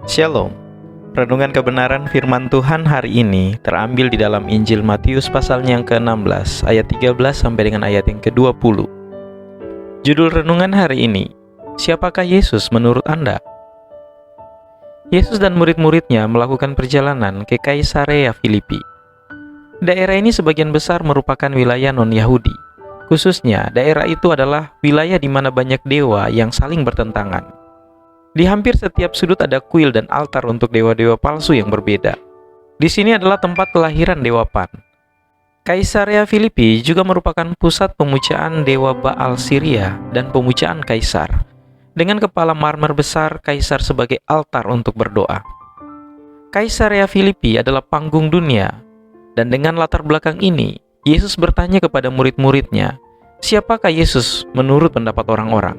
Shalom. Renungan kebenaran firman Tuhan hari ini terambil di dalam Injil Matius pasalnya yang ke-16 ayat 13 sampai dengan ayat yang ke-20. Judul renungan hari ini, siapakah Yesus menurut Anda? Yesus dan murid-muridnya melakukan perjalanan ke Kaisarea Filipi. Daerah ini sebagian besar merupakan wilayah non-Yahudi. Khususnya, daerah itu adalah wilayah di mana banyak dewa yang saling bertentangan. Di hampir setiap sudut ada kuil dan altar untuk dewa-dewa palsu yang berbeda. Di sini adalah tempat kelahiran dewa Pan. Kaisarea Filipi juga merupakan pusat pemujaan dewa Baal Syria dan pemujaan kaisar, dengan kepala marmer besar kaisar sebagai altar untuk berdoa. Kaisarea Filipi adalah panggung dunia, dan dengan latar belakang ini, Yesus bertanya kepada murid-muridnya, siapakah Yesus menurut pendapat orang-orang?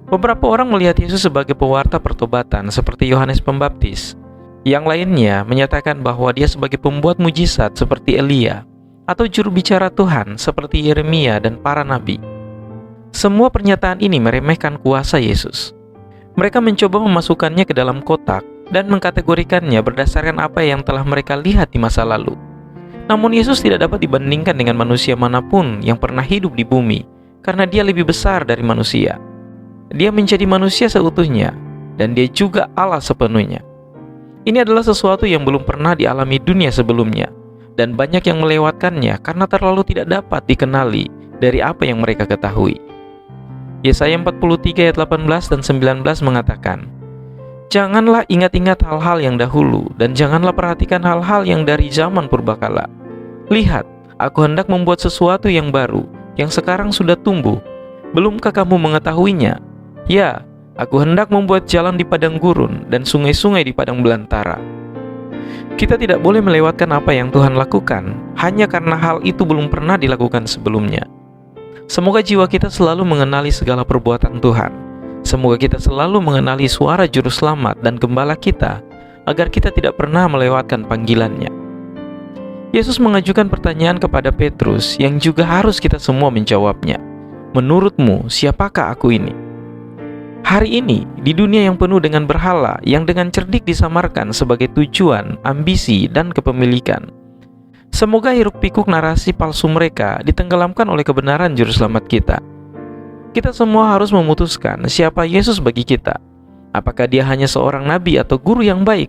Beberapa orang melihat Yesus sebagai pewarta pertobatan seperti Yohanes Pembaptis. Yang lainnya menyatakan bahwa dia sebagai pembuat mujizat seperti Elia, atau juru bicara Tuhan seperti Yeremia dan para nabi. Semua pernyataan ini meremehkan kuasa Yesus. Mereka mencoba memasukkannya ke dalam kotak dan mengkategorikannya berdasarkan apa yang telah mereka lihat di masa lalu. Namun Yesus tidak dapat dibandingkan dengan manusia manapun yang pernah hidup di bumi, karena dia lebih besar dari manusia. Dia menjadi manusia seutuhnya, dan dia juga Allah sepenuhnya. Ini adalah sesuatu yang belum pernah dialami dunia sebelumnya, dan banyak yang melewatkannya karena terlalu tidak dapat dikenali dari apa yang mereka ketahui. Yesaya 43 ayat 18 dan 19 mengatakan, "Janganlah ingat-ingat hal-hal yang dahulu, dan janganlah perhatikan hal-hal yang dari zaman purbakala. Lihat, aku hendak membuat sesuatu yang baru, yang sekarang sudah tumbuh. Belumkah kamu mengetahuinya? Ya, aku hendak membuat jalan di padang gurun dan sungai-sungai di padang belantara." Kita tidak boleh melewatkan apa yang Tuhan lakukan hanya karena hal itu belum pernah dilakukan sebelumnya. Semoga jiwa kita selalu mengenali segala perbuatan Tuhan. Semoga kita selalu mengenali suara juru selamat dan gembala kita, agar kita tidak pernah melewatkan panggilannya. Yesus mengajukan pertanyaan kepada Petrus yang juga harus kita semua menjawabnya. Menurutmu, siapakah aku ini? Hari ini, di dunia yang penuh dengan berhala yang dengan cerdik disamarkan sebagai tujuan, ambisi, dan kepemilikan, semoga hiruk-pikuk narasi palsu mereka ditenggelamkan oleh kebenaran juru selamat kita. Kita semua harus memutuskan siapa Yesus bagi kita. Apakah dia hanya seorang nabi atau guru yang baik?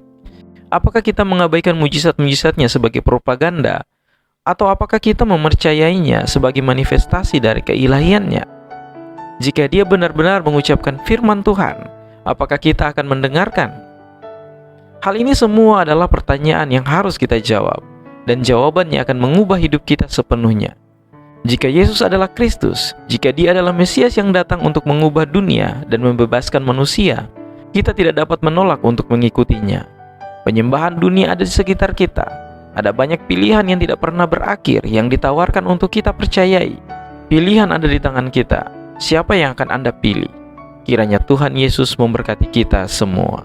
Apakah kita mengabaikan mujizat-mujizatnya sebagai propaganda? Atau apakah kita mempercayainya sebagai manifestasi dari keilahiannya? Jika dia benar-benar mengucapkan firman Tuhan, apakah kita akan mendengarkan? Hal ini semua adalah pertanyaan yang harus kita jawab, dan jawabannya akan mengubah hidup kita sepenuhnya. Jika Yesus adalah Kristus, jika dia adalah Mesias yang datang untuk mengubah dunia dan membebaskan manusia, kita tidak dapat menolak untuk mengikutinya. Penyembahan dunia ada di sekitar kita. Ada banyak pilihan yang tidak pernah berakhir yang ditawarkan untuk kita percayai. Pilihan ada di tangan kita. Siapa yang akan Anda pilih? Kiranya Tuhan Yesus memberkati kita semua.